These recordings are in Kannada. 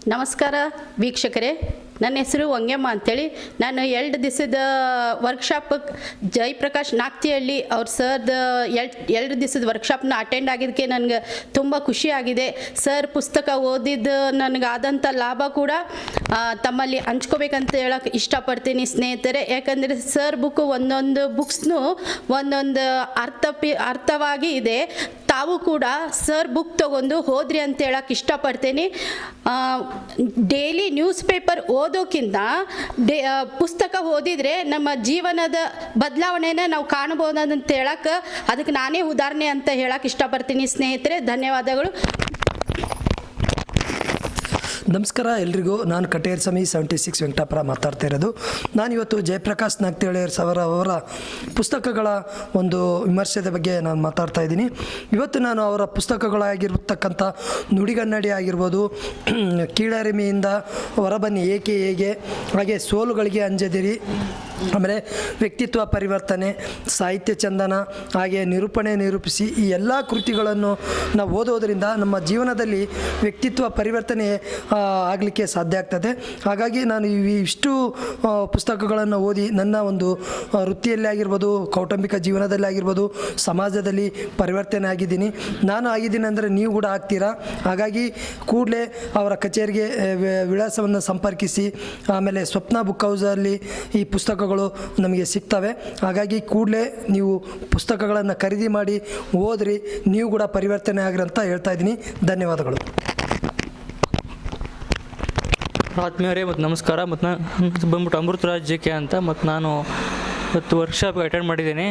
ನಮಸ್ಕಾರ ವೀಕ್ಷಕರೇ, ನನ್ನ ಹೆಸರು ವಂಗ್ಯಮ್ಮ ಅಂಥೇಳಿ. ನಾನು 2 ದಿವಸದ ವರ್ಕ್ಶಾಪ್ ಜಯಪ್ರಕಾಶ್ ನಾಗ್ತಿಹಳ್ಳಿ ಅವ್ರ ಸರ್ದ 2 ದಿವಸದ ವರ್ಕ್ಶಾಪ್ನ ಅಟೆಂಡ್ ಆಗಿದ್ದಕ್ಕೆ ನನಗೆ ತುಂಬ ಖುಷಿಯಾಗಿದೆ. ಸರ್ ಪುಸ್ತಕ ಓದಿದ್ದು ನನಗಾದಂಥ ಲಾಭ ಕೂಡ ತಮ್ಮಲ್ಲಿ ಹಂಚ್ಕೋಬೇಕಂತ ಹೇಳಕ್ಕೆ ಇಷ್ಟಪಡ್ತೀನಿ ಸ್ನೇಹಿತರೆ. ಯಾಕಂದರೆ ಸರ್ ಬುಕ್ಕು ಒಂದೊಂದು ಬುಕ್ಸ್ನು ಒಂದೊಂದು ಅರ್ಥವಾಗಿ ಇದೆ. ತಾವು ಕೂಡ ಸರ್ ಬುಕ್ ತೊಗೊಂಡು ಹೋದ್ರಿ ಅಂತ ಹೇಳಕ್ಕೆ ಇಷ್ಟಪಡ್ತೀನಿ. ಡೈಲಿ ನ್ಯೂಸ್ ಪೇಪರ್ ಓದೋಕ್ಕಿಂತ ಪುಸ್ತಕ ಓದಿದರೆ ನಮ್ಮ ಜೀವನದ ಬದಲಾವಣೆನ ನಾವು ಕಾಣಬಹುದಂತ ಹೇಳಕ್ಕೆ ಅದಕ್ಕೆ ನಾನೇ ಉದಾಹರಣೆ ಅಂತ ಹೇಳಕ್ಕೆ ಇಷ್ಟಪಡ್ತೀನಿ ಸ್ನೇಹಿತರೆ. ಧನ್ಯವಾದಗಳು. ನಮಸ್ಕಾರ ಎಲ್ರಿಗೂ. ನಾನು ಕಟೇರ್ ಸಮಿ 76 ವೆಂಕಟಾಪುರ ಮಾತಾಡ್ತಾ ಇರೋದು. ನಾನಿವತ್ತು ಜಯಪ್ರಕಾಶ್ ನಾಗ್ತಿಹಳ್ಳಿ ಅವರ ಪುಸ್ತಕಗಳ ಒಂದು ವಿಮರ್ಶೆದ ಬಗ್ಗೆ ನಾನು ಮಾತಾಡ್ತಾ ಇದ್ದೀನಿ. ಇವತ್ತು ನಾನು ಅವರ ಪುಸ್ತಕಗಳಾಗಿರ್ತಕ್ಕಂಥ ನುಡಿಗನ್ನಡಿ ಆಗಿರ್ಬೋದು, ಕೀಳರಿಮೆಯಿಂದ ಹೊರಬನ್ನಿ ಏಕೆ ಹೇಗೆ, ಹಾಗೆ ಸೋಲುಗಳಿಗೆ ಅಂಜದಿರಿ, ಆಮೇಲೆ ವ್ಯಕ್ತಿತ್ವ ಪರಿವರ್ತನೆ, ಸಾಹಿತ್ಯ ಚಂದನ, ಹಾಗೆ ನಿರೂಪಿಸಿ ಈ ಎಲ್ಲ ಕೃತಿಗಳನ್ನು ನಾವು ಓದೋದರಿಂದ ನಮ್ಮ ಜೀವನದಲ್ಲಿ ವ್ಯಕ್ತಿತ್ವ ಪರಿವರ್ತನೆ ಆಗಲಿಕ್ಕೆ ಸಾಧ್ಯ ಆಗ್ತದೆ. ಹಾಗಾಗಿ ನಾನು ಇಷ್ಟು ಪುಸ್ತಕಗಳನ್ನು ಓದಿ ನನ್ನ ಒಂದು ವೃತ್ತಿಯಲ್ಲಿ ಆಗಿರ್ಬೋದು, ಕೌಟುಂಬಿಕ ಜೀವನದಲ್ಲಿ ಆಗಿರ್ಬೋದು, ಸಮಾಜದಲ್ಲಿ ಪರಿವರ್ತನೆ ಆಗಿದ್ದೀನಿ. ನಾನು ಆಗಿದ್ದೀನಿ ಅಂದರೆ ನೀವು ಕೂಡ ಆಗ್ತೀರಾ. ಹಾಗಾಗಿ ಕೂಡಲೇ ಅವರ ಕಚೇರಿಗೆ ವಿಳಾಸವನ್ನು ಸಂಪರ್ಕಿಸಿ. ಆಮೇಲೆ ಸ್ವಪ್ನ ಬುಕ್ ಹೌಸಲ್ಲಿ ಈ ಪುಸ್ತಕಗಳು ನಮಗೆ ಸಿಗ್ತವೆ. ಹಾಗಾಗಿ ಕೂಡಲೇ ನೀವು ಪುಸ್ತಕಗಳನ್ನು ಖರೀದಿ ಮಾಡಿ ಓದ್ರಿ, ನೀವು ಕೂಡ ಪರಿವರ್ತನೆ ಆಗ್ರಿ ಅಂತ ಹೇಳ್ತಾ ಇದ್ದೀನಿ. ಧನ್ಯವಾದಗಳು. ಆತ್ಮೀಯರೇ ಮತ್ತು ನಮಸ್ಕಾರ. ಮತ್ತು ನಾನು ಬಂದ್ಬಿಟ್ಟು ಅಮೃತರಾಜ್ ಜೆ.ಕೆ ಅಂತ. ಮತ್ತು ನಾನು ಇವತ್ತು ವರ್ಕ್ಶಾಪ್ಗೆ ಅಟೆಂಡ್ ಮಾಡಿದ್ದೀನಿ.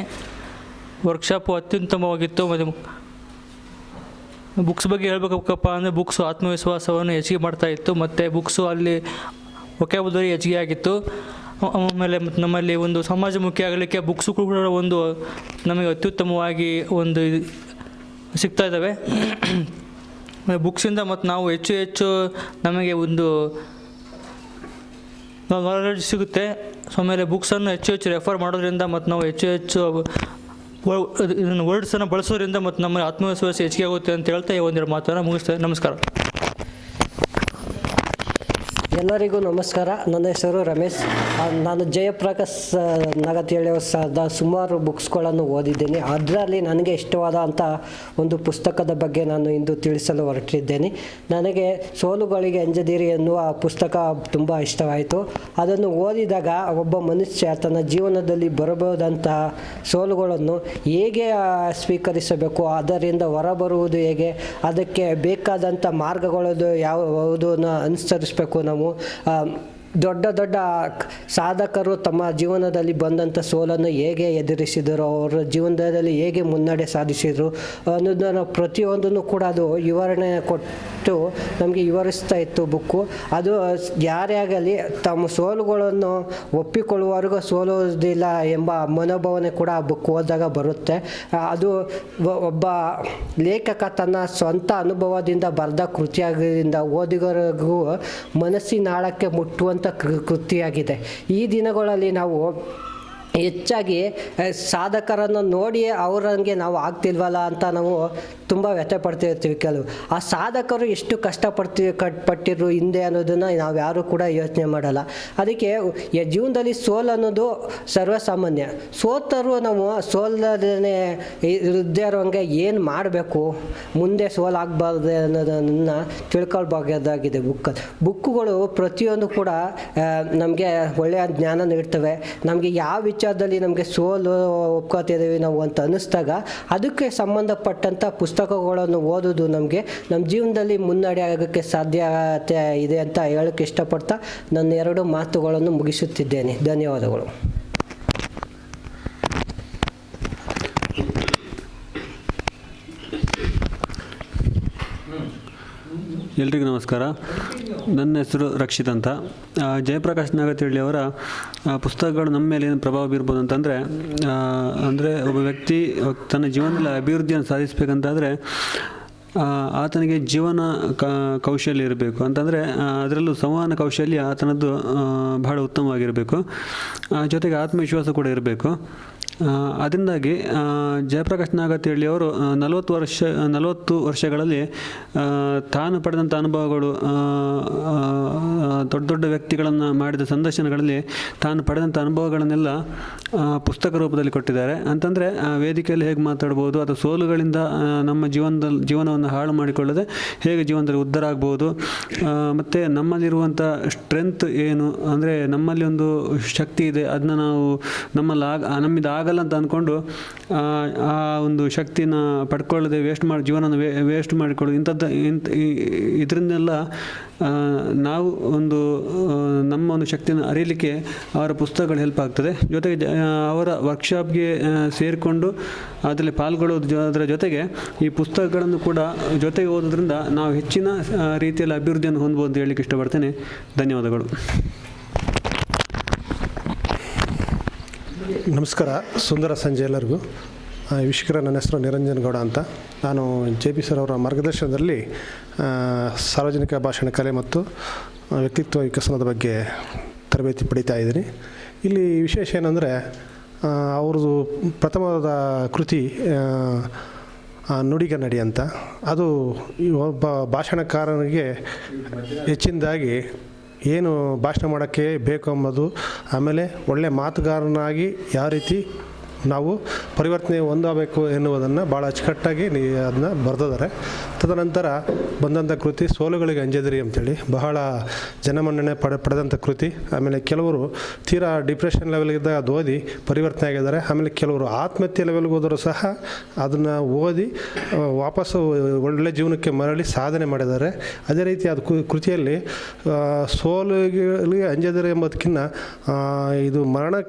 ವರ್ಕ್ಶಾಪು ಅತ್ಯುತ್ತಮವಾಗಿತ್ತು. ಮತ್ತು ಬುಕ್ಸ್ ಬಗ್ಗೆ ಹೇಳ್ಬೇಕಪ್ಪ ಅಂದರೆ ಬುಕ್ಸು ಆತ್ಮವಿಶ್ವಾಸವನ್ನು ಹೆಚ್ಚಿಗೆ ಮಾಡ್ತಾಯಿತ್ತು. ಮತ್ತು ಬುಕ್ಸು ಅಲ್ಲಿ ವೊಕ್ಯಾಬುಲರಿ ಹೆಚ್ಚಿಗೆ ಆಗಿತ್ತು. ಆಮೇಲೆ ಮತ್ತು ನಮ್ಮಲ್ಲಿ ಒಂದು ಸಮಾಜಮುಖಿ ಆಗಲಿಕ್ಕೆ ಬುಕ್ಸು ಕೂಡ ಒಂದು ನಮಗೆ ಅತ್ಯುತ್ತಮವಾಗಿ ಒಂದು ಸಿಗ್ತಾ ಇದ್ದಾವೆ. ಬುಕ್ಸಿಂದ ಮತ್ತು ನಾವು ಹೆಚ್ಚು ನಮಗೆ ಒಂದು ನಾಲೆಡ್ಜ್ ಸಿಗುತ್ತೆ. ಸೊ ಆಮೇಲೆ ಬುಕ್ಸನ್ನು ಹೆಚ್ಚು ರೆಫರ್ ಮಾಡೋದ್ರಿಂದ ಮತ್ತು ನಾವು ಹೆಚ್ಚು ವರ್ಡ್ಸನ್ನು ಬಳಸೋದ್ರಿಂದ ಮತ್ತು ನಮ್ಮ ಆತ್ಮವಿಶ್ವಾಸ ಹೆಚ್ಚಿಗೆ ಆಗುತ್ತೆ ಅಂತ ಹೇಳ್ತಾ ಈ ಒಂದೆರಡು ಮಾತನ್ನು ಮುಗಿಸ್ತೇನೆ. ನಮಸ್ಕಾರ. ಎಲ್ಲರಿಗೂ ನಮಸ್ಕಾರ. ನನ್ನ ಹೆಸರು ರಮೇಶ್. ನಾನು ಜಯಪ್ರಕಾಶ್ ನಾಗ್ತಿಹಳ್ಳಿ ಅವರ ಸುಮಾರು ಬುಕ್ಸ್ಗಳನ್ನು ಓದಿದ್ದೀನಿ. ಅದರಲ್ಲಿ ನನಗೆ ಇಷ್ಟವಾದಂಥ ಒಂದು ಪುಸ್ತಕದ ಬಗ್ಗೆ ನಾನು ಇಂದು ತಿಳಿಸಲು ಹೊರಟಿದ್ದೇನೆ. ನನಗೆ ಸೋಲುಗಳಿಗೆ ಅಂಜದಿರಿ ಎನ್ನುವ ಪುಸ್ತಕ ತುಂಬ ಇಷ್ಟವಾಯಿತು. ಅದನ್ನು ಓದಿದಾಗ ಒಬ್ಬ ಮನುಷ್ಯ ತನ್ನ ಜೀವನದಲ್ಲಿ ಬರಬಹುದಂತಹ ಸೋಲುಗಳನ್ನು ಹೇಗೆ ಸ್ವೀಕರಿಸಬೇಕು, ಅದರಿಂದ ಹೊರಬರುವುದು ಹೇಗೆ, ಅದಕ್ಕೆ ಬೇಕಾದಂಥ ಮಾರ್ಗಗಳು ಯಾವುದನ್ನು ಅನುಸರಿಸಬೇಕು. ನಾವು ದೊಡ್ಡ ಸಾಧಕರು ತಮ್ಮ ಜೀವನದಲ್ಲಿ ಬಂದಂಥ ಸೋಲನ್ನು ಹೇಗೆ ಎದುರಿಸಿದರು, ಅವರ ಜೀವನದಲ್ಲಿ ಹೇಗೆ ಮುನ್ನಡೆ ಸಾಧಿಸಿದರು ಅನ್ನೋದನ್ನು ಪ್ರತಿಯೊಂದನ್ನು ಕೂಡ ಅದು ವಿವರಣೆ ಕೊಟ್ಟು ನಮಗೆ ವಿವರಿಸ್ತಾ ಇತ್ತು ಬುಕ್ಕು. ಅದು ಯಾರೇ ಆಗಲಿ ತಮ್ಮ ಸೋಲುಗಳನ್ನು ಒಪ್ಪಿಕೊಳ್ಳುವವರೆಗೂ ಸೋಲುವುದಿಲ್ಲ ಎಂಬ ಮನೋಭಾವನೆ ಕೂಡ ಆ ಬುಕ್ ಓದಿದಾಗ ಬರುತ್ತೆ. ಅದು ಒಬ್ಬ ಲೇಖಕ ತನ್ನ ಸ್ವಂತ ಅನುಭವದಿಂದ ಬರೆದ ಕೃತಿಯಾಗಿದ್ದರಿಂದ ಓದಿಗರಿಗೂ ಮನಸ್ಸಿನಾಳಕ್ಕೆ ಮುಟ್ಟುವಂಥ ಕೃತಿಯಾಗಿದೆ. ಈ ದಿನಗಳಲ್ಲಿ ನಾವು ಹೆಚ್ಚಾಗಿ ಸಾಧಕರನ್ನು ನೋಡಿ ಅವರಂಗೆ ನಾವು ಆಗ್ತಿಲ್ವಲ್ಲ ಅಂತ ನಾವು ತುಂಬ ವ್ಯಥೆ ಪಡ್ತಿರ್ತೀವಿ. ಕೆಲವು ಆ ಸಾಧಕರು ಎಷ್ಟು ಕಷ್ಟಪಟ್ಟಿರು ಹಿಂದೆ ಅನ್ನೋದನ್ನು ನಾವು ಯಾರೂ ಕೂಡ ಯೋಚನೆ ಮಾಡಲ್ಲ. ಅದಕ್ಕೆ ಜೀವನದಲ್ಲಿ ಸೋಲು ಅನ್ನೋದು ಸರ್ವಸಾಮಾನ್ಯ. ಸೋತರು ನಾವು ಸೋಲದೇ ಇರದೇ ಇರೋಂಗೆ ಏನು ಮಾಡಬೇಕು, ಮುಂದೆ ಸೋಲಾಗಬಾರ್ದು ಅನ್ನೋದನ್ನು ತಿಳ್ಕೊಳ್ಬಹುದಾಗಿದೆ. ಬುಕ್ಕುಗಳು ಪ್ರತಿಯೊಂದು ಕೂಡ ನಮಗೆ ಒಳ್ಳೆಯ ಜ್ಞಾನ ನೀಡ್ತವೆ. ನಮಗೆ ಯಾವ ವಿಚಾರದಲ್ಲಿ ನಮಗೆ ಸೋಲು ಒಪ್ಕೋತಿದ್ದೀವಿ ನಾವು ಅಂತ ಅನ್ನಿಸ್ದಾಗ ಅದಕ್ಕೆ ಸಂಬಂಧಪಟ್ಟಂಥ ಪುಸ್ತಕಗಳನ್ನು ಓದೋದು ನಮಗೆ ನಮ್ಮ ಜೀವನದಲ್ಲಿ ಮುನ್ನಡೆ ಆಗೋಕ್ಕೆ ಸಾಧ್ಯತೆ ಇದೆ ಅಂತ ಹೇಳೋಕ್ಕೆ ಇಷ್ಟಪಡ್ತಾ ನನ್ನ 2 ಮಾತುಗಳನ್ನು ಮುಗಿಸುತ್ತಿದ್ದೇನೆ. ಧನ್ಯವಾದಗಳು. ಎಲ್ರಿಗೂ ನಮಸ್ಕಾರ. ನನ್ನ ಹೆಸರು ರಕ್ಷಿತ್ ಅಂತ. ಜಯಪ್ರಕಾಶ್ ನಾಗ್ತಿಹಳ್ಳಿ ಅವರ ಪುಸ್ತಕಗಳು ನಮ್ಮ ಮೇಲೆ ಏನು ಪ್ರಭಾವ ಬೀರ್ಬೋದು ಅಂತಂದರೆ, ಒಬ್ಬ ವ್ಯಕ್ತಿ ತನ್ನ ಜೀವನದಲ್ಲಿ ಅಭಿವೃದ್ಧಿಯನ್ನು ಸಾಧಿಸಬೇಕಂತಾದರೆ ಆತನಿಗೆ ಜೀವನ ಕೌಶಲ್ಯ ಇರಬೇಕು. ಅಂತಂದರೆ ಅದರಲ್ಲೂ ಸಂವಹನ ಕೌಶಲ್ಯ ಆತನದ್ದು ಬಹಳ ಉತ್ತಮವಾಗಿರಬೇಕು. ಜೊತೆಗೆ ಆತ್ಮವಿಶ್ವಾಸ ಕೂಡ ಇರಬೇಕು. ಅದರಿಂದಾಗಿ ಜಯಪ್ರಕಾಶ್ ನಾಗತಿಹಳ್ಳಿ ಅವರು 40 ವರ್ಷಗಳಲ್ಲಿ ತಾನು ಪಡೆದಂಥ ಅನುಭವಗಳು, ದೊಡ್ಡ ದೊಡ್ಡ ವ್ಯಕ್ತಿಗಳನ್ನು ಮಾಡಿದ ಸಂದರ್ಶನಗಳಲ್ಲಿ ತಾನು ಪಡೆದಂಥ ಅನುಭವಗಳನ್ನೆಲ್ಲ ಪುಸ್ತಕ ರೂಪದಲ್ಲಿ ಕೊಟ್ಟಿದ್ದಾರೆ. ಅಂತಂದರೆ ವೇದಿಕೆಯಲ್ಲಿ ಹೇಗೆ ಮಾತಾಡ್ಬೋದು, ಅಥವಾ ಸೋಲುಗಳಿಂದ ನಮ್ಮ ಜೀವನವನ್ನು ಹಾಳು ಮಾಡಿಕೊಳ್ಳದೆ ಹೇಗೆ ಜೀವನದಲ್ಲಿ ಉದ್ಧಾರ ಆಗ್ಬೋದು, ಮತ್ತು ನಮ್ಮಲ್ಲಿರುವಂಥ ಸ್ಟ್ರೆಂತ್ ಏನು, ಅಂದರೆ ನಮ್ಮಲ್ಲಿ ಒಂದು ಶಕ್ತಿ ಇದೆ, ಅದನ್ನ ನಾವು ನಮ್ಮಿಂದ ಆಗಲ್ಲ ಅಂತ ಅಂದ್ಕೊಂಡು ಆ ಒಂದು ಶಕ್ತಿನ ಪಡ್ಕೊಳ್ಳದೆ ಜೀವನನ ವೇಸ್ಟ್ ಮಾಡಿಕೊಳ್ಳೋದು, ಇದರಿಂದೆಲ್ಲ ನಾವು ನಮ್ಮ ಒಂದು ಶಕ್ತಿಯನ್ನು ಅರಿಯಲಿಕ್ಕೆ ಅವರ ಪುಸ್ತಕಗಳು ಹೆಲ್ಪ್ ಆಗ್ತದೆ. ಜೊತೆಗೆ ಅವರ ವರ್ಕ್ಶಾಪ್ಗೆ ಸೇರಿಕೊಂಡು ಅದರಲ್ಲಿ ಪಾಲ್ಗೊಳ್ಳೋದ್ರ ಜೊತೆಗೆ ಈ ಪುಸ್ತಕಗಳನ್ನು ಕೂಡ ಜೊತೆಗೆ ಓದೋದ್ರಿಂದ ನಾವು ಹೆಚ್ಚಿನ ರೀತಿಯಲ್ಲಿ ಅಭಿವೃದ್ಧಿಯನ್ನು ಹೊಂದ್ಬೋದು ಅಂತ ಹೇಳಲಿಕ್ಕೆ ಇಷ್ಟಪಡ್ತೇನೆ. ಧನ್ಯವಾದಗಳು. ನಮಸ್ಕಾರ, ಸುಂದರ ಸಂಜೆ ಎಲ್ಲರಿಗೂ. ವೀಕ್ಷಕರ, ನನ್ನ ಹೆಸರು ನಿರಂಜನ್ ಗೌಡ ಅಂತ. ನಾನು JP ಸರ್ ಅವರ ಮಾರ್ಗದರ್ಶನದಲ್ಲಿ ಸಾರ್ವಜನಿಕ ಭಾಷಣ ಕಲೆ ಮತ್ತು ವ್ಯಕ್ತಿತ್ವ ವಿಕಸನದ ಬಗ್ಗೆ ತರಬೇತಿ ಪಡಿತಾ ಇದ್ದೀನಿ. ಇಲ್ಲಿ ವಿಶೇಷ ಏನಂದರೆ, ಅವ್ರದ್ದು ಪ್ರಥಮವಾದ ಕೃತಿ ನುಡಿಗನ್ನಡಿ ಅಂತ. ಅದು ಒಬ್ಬ ಭಾಷಣಕಾರನಿಗೆ ಹೆಚ್ಚಿನದಾಗಿ ಏನು ಭಾಷಣ ಮಾಡೋಕ್ಕೆ ಬೇಕು ಎಂಬುದು, ಆಮೇಲೆ ಒಳ್ಳೆಯ ಮಾತುಗಾರನಾಗಿ ಯಾವ ರೀತಿ ನಾವು ಪರಿವರ್ತನೆ ಹೊಂದಬೇಕು ಎನ್ನುವುದನ್ನು ಭಾಳ ಅಚ್ಚುಕಟ್ಟಾಗಿ ಅದನ್ನ ಬರೆದಿದ್ದಾರೆ. ತದನಂತರ ಬಂದಂಥ ಕೃತಿ ಸೋಲುಗಳಿಗೆ ಅಂಜದಿರಿ ಅಂತೇಳಿ ಬಹಳ ಜನಮನ್ನಣೆ ಪಡೆದಂಥ ಕೃತಿ. ಆಮೇಲೆ ಕೆಲವರು ತೀರಾ ಡಿಪ್ರೆಷನ್ ಲೆವೆಲ್ಗಿದ್ದಾಗ ಅದು ಓದಿ ಪರಿವರ್ತನೆ ಆಗಿದ್ದಾರೆ. ಆಮೇಲೆ ಕೆಲವರು ಆತ್ಮಹತ್ಯೆ ಲೆವೆಲ್ಗೆ ಹೋದರೂ ಸಹ ಅದನ್ನು ಓದಿ ವಾಪಸ್ಸು ಒಳ್ಳೆಯ ಜೀವನಕ್ಕೆ ಮರಳಿ ಸಾಧನೆ ಮಾಡಿದ್ದಾರೆ. ಅದೇ ರೀತಿ ಅದು ಕೃತಿಯಲ್ಲಿ ಸೋಲುಗಳಿಗೆ ಅಂಜದಿರಿ ಎಂಬುದಕ್ಕಿಂತ ಇದು ಮರಣದ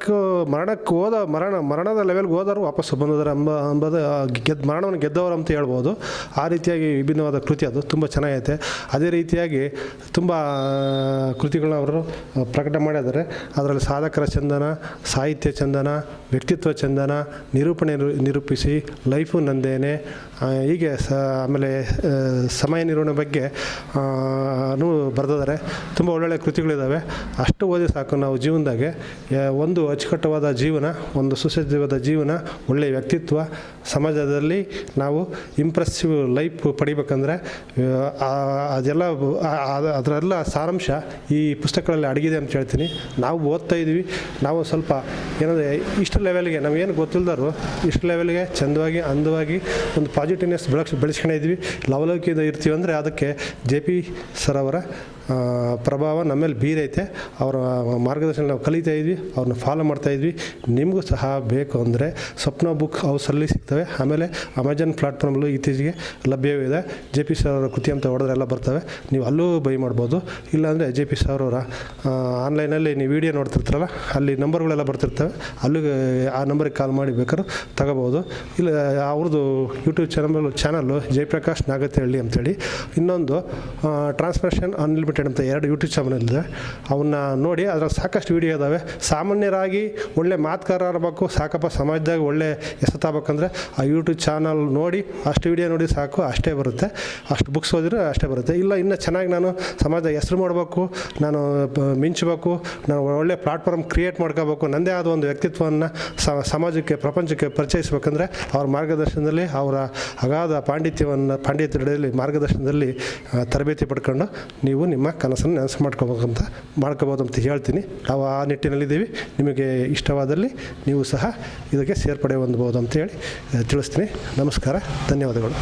ಲೆವೆಲ್ಗೆ ಹೋದವರು ವಾಪಸ್ಸು ಬಂದಿದ್ದಾರೆ ಎಂಬುದು ಮರಣವನ್ನು ಗೆದ್ದವರು ಅಂತ ಹೇಳ್ಬೋದು. ಆ ರೀತಿಯಾಗಿ ವಿಭಿನ್ನವಾದ ಕೃತಿ, ಅದು ತುಂಬ ಚೆನ್ನಾಗೈತೆ. ಅದೇ ರೀತಿಯಾಗಿ ತುಂಬ ಕೃತಿಗಳನ್ನ ಅವರು ಪ್ರಕಟ ಮಾಡಿದ್ದಾರೆ. ಅದರಲ್ಲಿ ಸಾಧಕರ ಚಂದನ, ಸಾಹಿತ್ಯ ಚಂದನ, ವ್ಯಕ್ತಿತ್ವ ಚಂದನ, ನಿರೂಪಿಸಿ, ಲೈಫು ನಂದೇನೆ, ಹೀಗೆ ಆಮೇಲೆ ಸಮಯ ನಿರ್ವಹಣೆ ಬಗ್ಗೆ ಬರೆದಿದ್ದಾರೆ. ತುಂಬ ಒಳ್ಳೊಳ್ಳೆ ಕೃತಿಗಳಿದ್ದಾವೆ. ಅಷ್ಟು ಓದಿ ಸಾಕು ನಾವು ಜೀವನದಾಗೆ ಒಂದು ಅಚ್ಚುಕಟ್ಟವಾದ ಜೀವನ, ಒಂದು ಸುಸಜ್ಜಿತವಾದ ಜೀವನ, ಒಳ್ಳೆಯ ವ್ಯಕ್ತಿತ್ವ, ಸಮಾಜದಲ್ಲಿ ನಾವು ಇಂಪ್ರೆಸಿವ್ ಲೈಫ್ ಪಡಿಬೇಕಂದ್ರೆ ಅದರೆಲ್ಲ ಸಾರಾಂಶ ಈ ಪುಸ್ತಕಗಳಲ್ಲಿ ಅಡಗಿದೆ ಅಂತ ಹೇಳ್ತೀನಿ. ನಾವು ಓದ್ತಾ ಇದ್ದೀವಿ, ನಾವು ಸ್ವಲ್ಪ ಏನಂದರೆ ಇಷ್ಟು ಲೆವೆಲ್ಗೆ ನಾವೇನು ಗೊತ್ತಿಲ್ಲದರು ಇಷ್ಟು ಲೆವೆಲ್ಗೆ ಚೆಂದವಾಗಿ ಅಂದವಾಗಿ ಒಂದು ಪಾಸಿಟಿವ್ನೆಸ್ ಬೆಳೆಸ್ಕೊಂಡಿದ್ವಿ, ಲವಲವಿಕೆಯಿಂದ ಇರ್ತೀವಿ ಅಂದರೆ ಅದಕ್ಕೆ JP ಸರ್ ಅವರ ಪ್ರಭಾವ ನಮ್ಮೇಲೆ ಬೀರೈತೆ. ಅವರ ಮಾರ್ಗದರ್ಶನ ನಾವು ಕಲಿತಾ ಇದ್ವಿ, ಅವ್ರನ್ನ ಫಾಲೋ ಮಾಡ್ತಾಯಿದ್ವಿ. ನಿಮಗೂ ಸಹ ಬೇಕು ಅಂದರೆ ಸ್ವಪ್ನ ಬುಕ್ ಹೌಸಲ್ಲಿ ಸಿಗ್ತವೆ. ಆಮೇಲೆ ಅಮೆಜಾನ್ ಪ್ಲಾಟ್ಫಾರ್ಮಲ್ಲೂ ಇತ್ತೀಚೆಗೆ ಲಭ್ಯವಿದೆ. JP ಸರ್ ಅವರ ಕೃತಿ ಅಂತ ಹೊಡೆದ್ರೆ ಎಲ್ಲ ಬರ್ತವೆ, ನೀವು ಅಲ್ಲೂ ಬೈ ಮಾಡ್ಬೋದು. ಇಲ್ಲಾಂದರೆ JP ಸರ್ ಅವರ ಆನ್ಲೈನಲ್ಲಿ ನೀವು ವಿಡಿಯೋ ನೋಡ್ತಿರ್ತಾರಲ್ಲ, ಅಲ್ಲಿ ನಂಬರ್ಗಳೆಲ್ಲ ಬರ್ತಿರ್ತವೆ, ಅಲ್ಲಿಗೆ ಆ ನಂಬರಿಗೆ ಕಾಲ್ ಮಾಡಿ ಬೇಕಾದ್ರೂ ತಗೋಬೋದು. ಇಲ್ಲ ಅವ್ರದ್ದು ಯೂಟ್ಯೂಬ್ ಚಾನಲ್ಲು ಜಯಪ್ರಕಾಶ್ ನಾಗತಿಹಳ್ಳಿ ಅಂತೇಳಿ, ಇನ್ನೊಂದು ಟ್ರಾನ್ಸ್ಫರ್ಮೇಷನ್ ಅನ್ಲಿಮಿಟೆಡ್ ಅಂತ 2 ಯೂಟ್ಯೂಬ್ ಚಾನಲ್ ಇದೆ. ಅವನ್ನ ನೋಡಿ, ಅದರಲ್ಲಿ ಸಾಕಷ್ಟು ವಿಡಿಯೋ ಇದ್ದಾವೆ. ಸಾಮಾನ್ಯರಾಗಿ ಒಳ್ಳೆ ಮಾತುಗಾರ ಇರಬೇಕು, ಸಾಕಪ್ಪ ಸಮಾಜದಾಗ ಒಳ್ಳೆ ಎಸತಾಗಬೇಕಂದ್ರೆ ಆ ಯೂಟ್ಯೂಬ್ ಚಾನಲ್ ನೋಡಿ, ಅಷ್ಟು ವಿಡಿಯೋ ನೋಡಿ ಸಾಕು, ಅಷ್ಟೇ ಬರುತ್ತೆ. ಅಷ್ಟು ಬುಕ್ಸ್ ಓದಿದ್ರೆ ಅಷ್ಟೇ ಬರುತ್ತೆ. ಇಲ್ಲ ಇನ್ನೂ ಚೆನ್ನಾಗಿ ನಾನು ಸಮಾಜದ ಹೆಸರು ಮಾಡಬೇಕು, ನಾನು ಮಿಂಚಬೇಕು, ನಾನು ಒಳ್ಳೆ ಪ್ಲಾಟ್ಫಾರ್ಮ್ ಕ್ರಿಯೇಟ್ ಮಾಡ್ಕೋಬೇಕು, ನನ್ನದೇ ಆದ ಒಂದು ವ್ಯಕ್ತಿತ್ವವನ್ನು ಸಮಾಜಕ್ಕೆ, ಪ್ರಪಂಚಕ್ಕೆ ಪರಿಚಯಿಸಬೇಕಂದ್ರೆ ಅವ್ರ ಮಾರ್ಗದರ್ಶನದಲ್ಲಿ, ಅವರ ಅಗಾಧ ಪಾಂಡಿತ್ಯದಲ್ಲಿ ಮಾರ್ಗದರ್ಶನದಲ್ಲಿ ತರಬೇತಿ ಪಡ್ಕೊಂಡು ನೀವು ನಿಮ್ಮ ಕನಸನ್ನು ನೆನಸು ಮಾಡ್ಕೋಬೋದು ಅಂತ ಹೇಳ್ತೀನಿ. ನಾವು ಆ ನಿಟ್ಟಿನಲ್ಲಿದ್ದೀವಿ. ನಿಮಗೆ ಇಷ್ಟವಾದಲ್ಲಿ ನೀವು ಸಹ ಇದಕ್ಕೆ ಸೇರ್ಪಡೆ ಹೊಂದಬಹುದು ಅಂತೇಳಿ ತಿಳಿಸ್ತೀನಿ. ನಮಸ್ಕಾರ, ಧನ್ಯವಾದಗಳು.